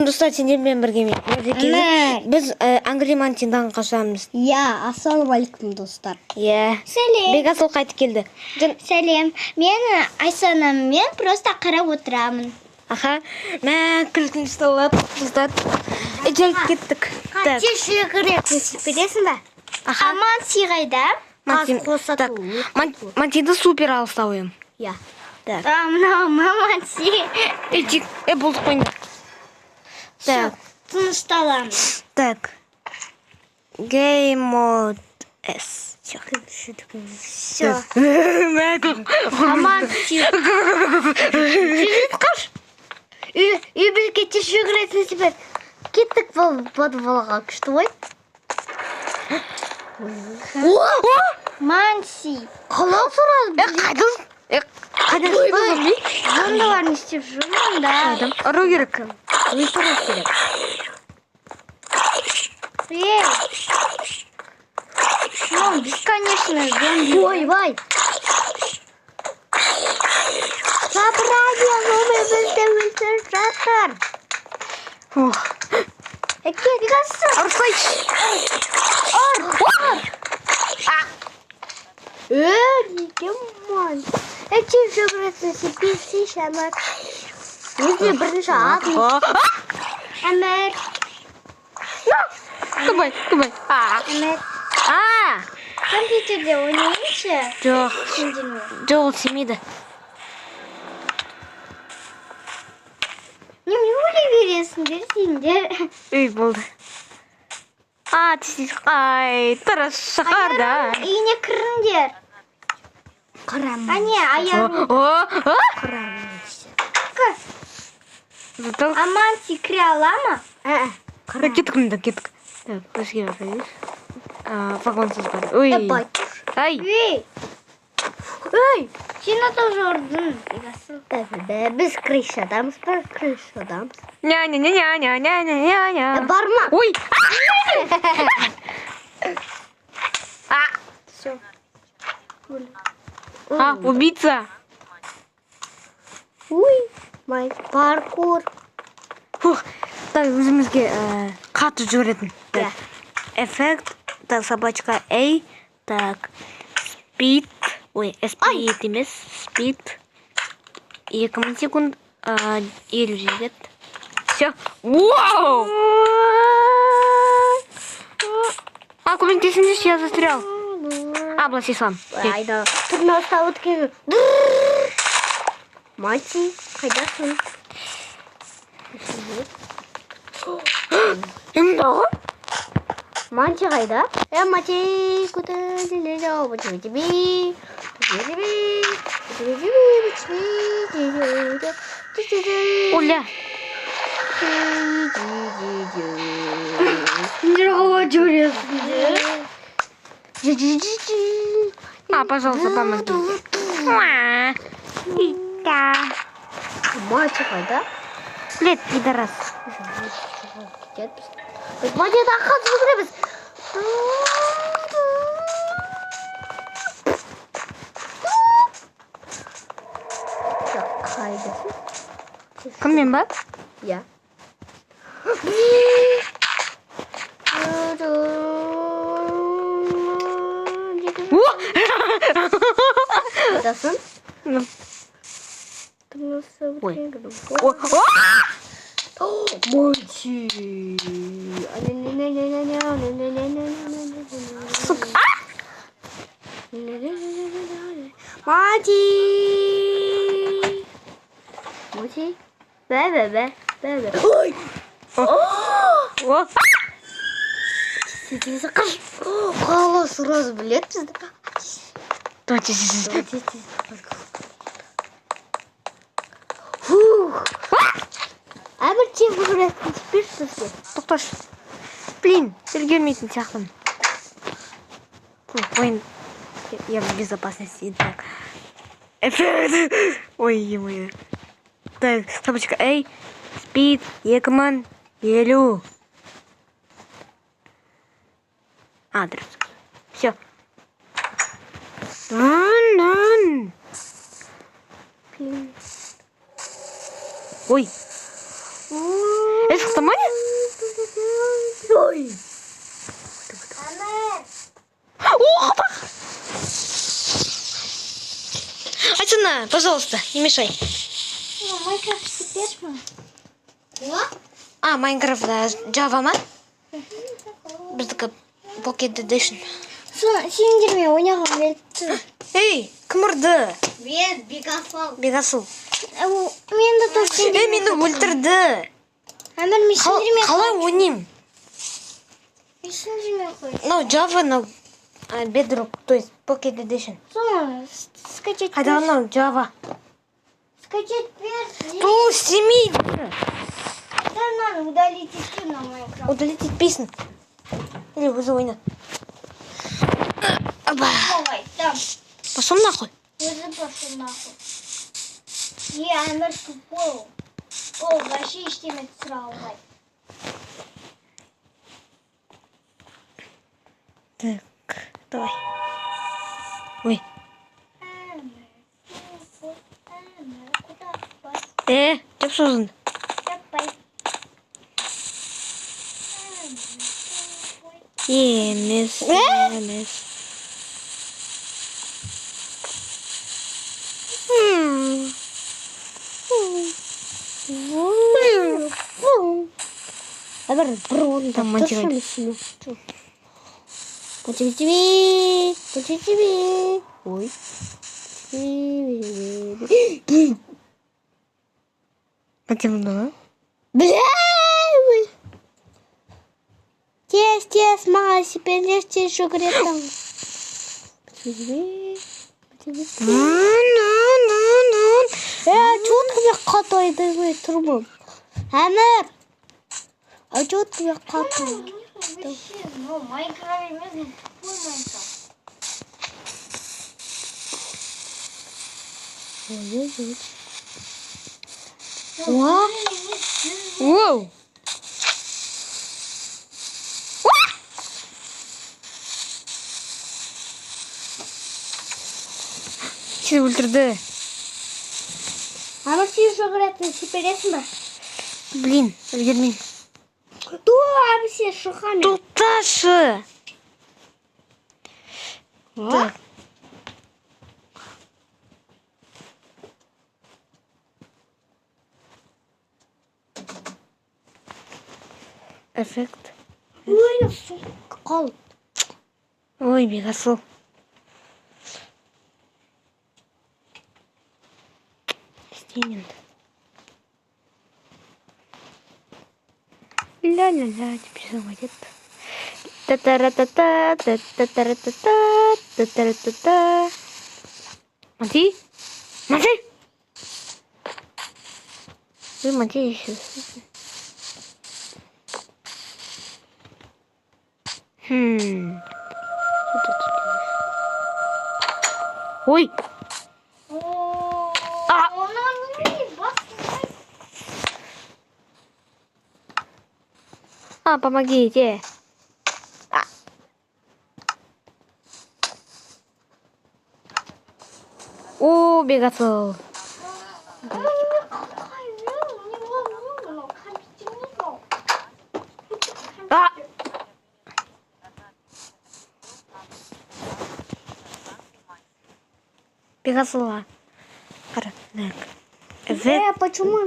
Достар, сендермен біргеме. Біз Angry Mountain'дан қашамыз. Ассалаумалейкум достар. Сәлем. Бекасыл қайтып келді. Сәлем. Мен Айсанаммен просто қарап отырамын. Аха, мә күлкін ұсталады, достар. Келіп кеттік. Қатеші көретін бересің ба? Манси қайда? Мантиді супер алыстауым. Мынау Манси. Болдық қойыңдар. Тынышталамыз. Так. Game mode S. Все. Манси. Қаш. Үй біз кетте жүгіретін себеп. Кеттік подвалға күшті ғой. Манси. Қалау сұрады. Қайдан Жондалар не істеп жүрмін да. ұру керек. Өйтіру керек. Ну, бесконечно зомби. Ой. Забрали, бізді өлтіріп жатыр. Кеткенсің. Ұрсайшы. Неге ман? Әйтеу жүгіретін сепесі шамар. Өзіне бірінші атын. Әмір. Кімай. Әмір. Компьютерде ойнайыншы? Жоқ, ол семейді. Неме өле бересіңдер сендер? Үй болды. Тесіз тұрыс шығарда. Үйіне кіріңдер. Қырам. Әне, аяғын. Аманси кіре ала ма? Кеттік. Бізге барайыз. Вагонсыз бар. Ай. Ой, сен тоже ұрдың. Біз крышадамыз. Ня-ня-ня-ня-ня-ня-ня-ня. Барма. Ой. Все. Убийца. Май паркур. Так, өзімізге қатты жүретін. Эффект. Так, собачка A. Так, speed. Speed емес. Speed. 2000 секунд. 50 жетет. Все. Вау! Көмектесіңдерші, я застрял. Бұла сесам. Айда. Тұрна ұстап өткен. Мати, қайдасың? Манти қайда? Мати, Оля. Сендер қала жүресіңдер? Пожалуйста, помоги. Мати қайда? Лет, пидорас. Біз матида қатып жүгіреміз. Қайдасың? Кіммен ба? Иә. Қайдасың? Мати. Мати. Бә. Ой! Сетіңізі қаш. Қала сұраз білет бізді. Әмір тем көретін спирсізге. Тоқташ. Блин, келмейтін сияқтым. Ойын. Я в безопасности. Так. Эффект. Ой. Так, собачка A. Speed. 2050. Адрес. Все. Ой. Автомане? Ой. О, Альцина, пожалуйста, не мешай. Майнкрафт теперь мы. А, Майнкрафт, да, Java ма? Біздікі Pocket Edition. Сендерме ойнаған велті. Эй, кім ұрды? Мен Бегасыл. Бегасыл. Мен де тоже сендерме. Мені өлтірді. Әмір мен сендерме. Қалай ойнайым? Мен сендерме қой. No, Java, no Bedrock, то есть Pocket Edition. Соны скачать. Қайда анау Java? Скачать версию. Ту, семей. Да надо удалить еще на Майнкрафт. Удалить песню. Или уже ойна. Оба. Давай, там. Пошел нахуй. Уже пошел нахуй. Әмір тупой. Ол вообще ештеме түсіре алмайды. Так, давай. Ой. Куда спать? Деп создың? Жаппай. Емес, емес. Әмір бір орында Там монтировать. Почти. Ой. Потемно. Бля! Тес, мама, теперь легче еще говорит там. Чего ты меня катайды, вы, турбом? Әмір! Чего ты меня катайды? Ну, Майнкрафт именно тупой Майнкрафт. Воу. Сені өлтірді. Әмір сен что говорят, ты бересің ба? Блин, өлгермеймін. Әмір сен шыққан. Тоқташы. Так. Эффект. Ой, сука, қал. Ой, Бегасыл. Стенин. Ля-ля-ля, теперь заводит. Та-та-ра-та-та, та-та-та-ра-та-та, та-та-ра-та-та. Мати? Мати? Вы мати еще. Что ты тут делаешь? Ой! Помогите! О, Бегасыл! Бегасылға. Қара. Почему?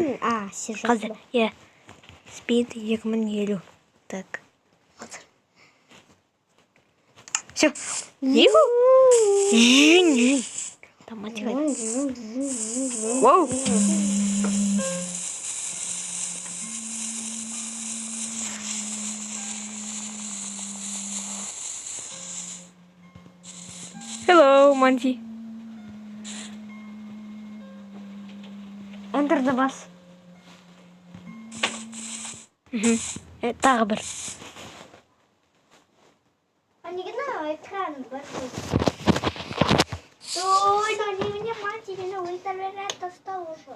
Сижу. Қазір. Спид 2050. Так. Все. Там мотивает. Воу. Hello, Монти. Enter the bus. Тағы бір. Негізі экран большой. Ой, да не меня мать или ультраверет достал уже.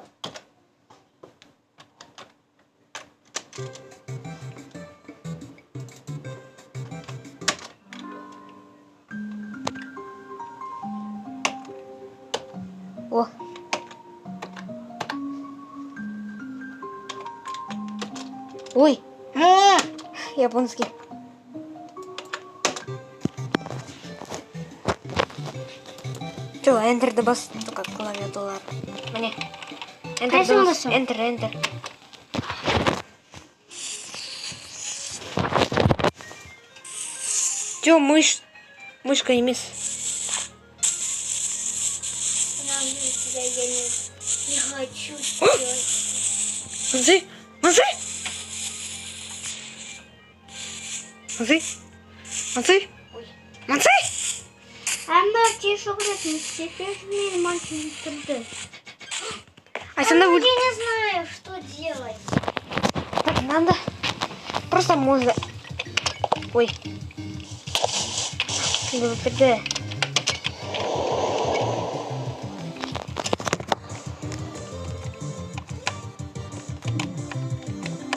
О. Ой. Японский. Чё, Enter бас, как клавиатура. Мне. Enter Қайсың Enter. Чё, мышка емес. Я не хочу делать. Мансы! Әмір тише көретін, теперь мен мальчик тұрды. Айсанда Я не знаю, что делать. Так, надо. Просто можно. Ой. ВПД.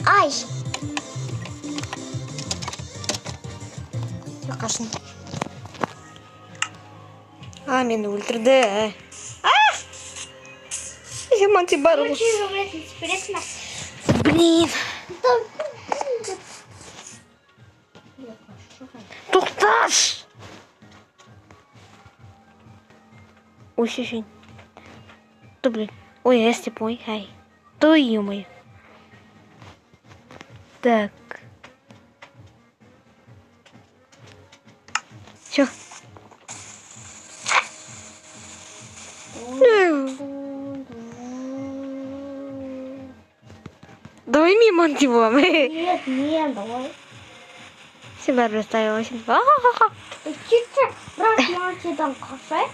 Ай! Какашный. Мен өлтірді. Манси бар. Тише көретін, теперь нас. Блин. Тоқташ. Ой, шешень. Да блин. Ой, я степой. Ай. Да ё-моё. Так. Чё? Давай мимо его. Нет, давай. Себя расставила. Тише, раз мальчиком кафе.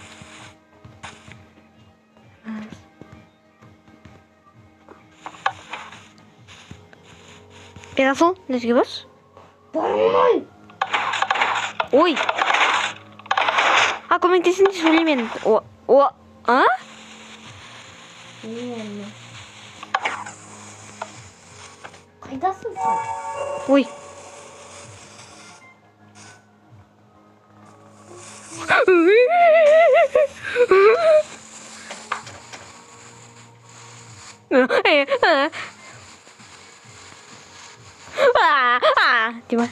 Пересол, не сгибаешь? Давай. Ой. Көмектесін сөйлемен. А? Не. Қайдасың сен? Ой. Дима.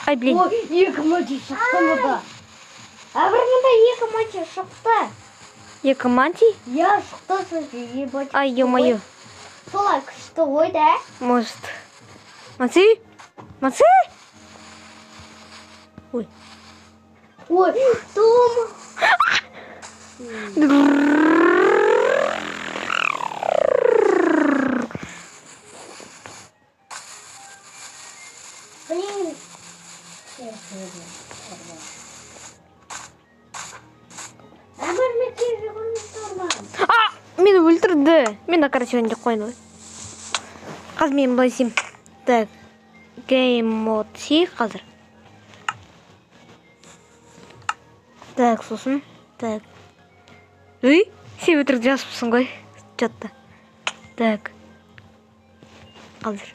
Ай, блин. Ой, екі мальчик шықты мұнда. Әбір мұнда екі мальчик шықты. Екі манти? Я шықты сөзі ебать. Ай, ё-моё. Солай күшті ғой да. Может. Манси? Ой. Ой, Том. Блин. Әмір мен тез жүгірмей тұрмын. Мені өлтірді. Мен операционде қойды. Қазір мен былай істеймін. Так. Game mode C қазір. Так, сосын. Так. Үй, сен өтірік жазыпсың ғой. Жатты. Так. Қазір.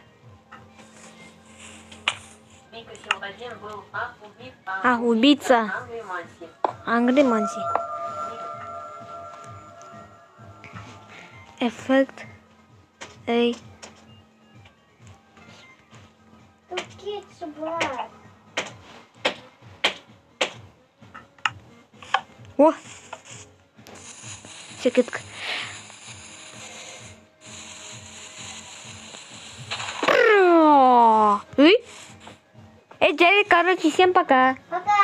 Убийца. Ангри Манси. Эффект. Эй. Тукиться, брат. О! Секретка. Эй, Джерри, короче, всем пока. Пока.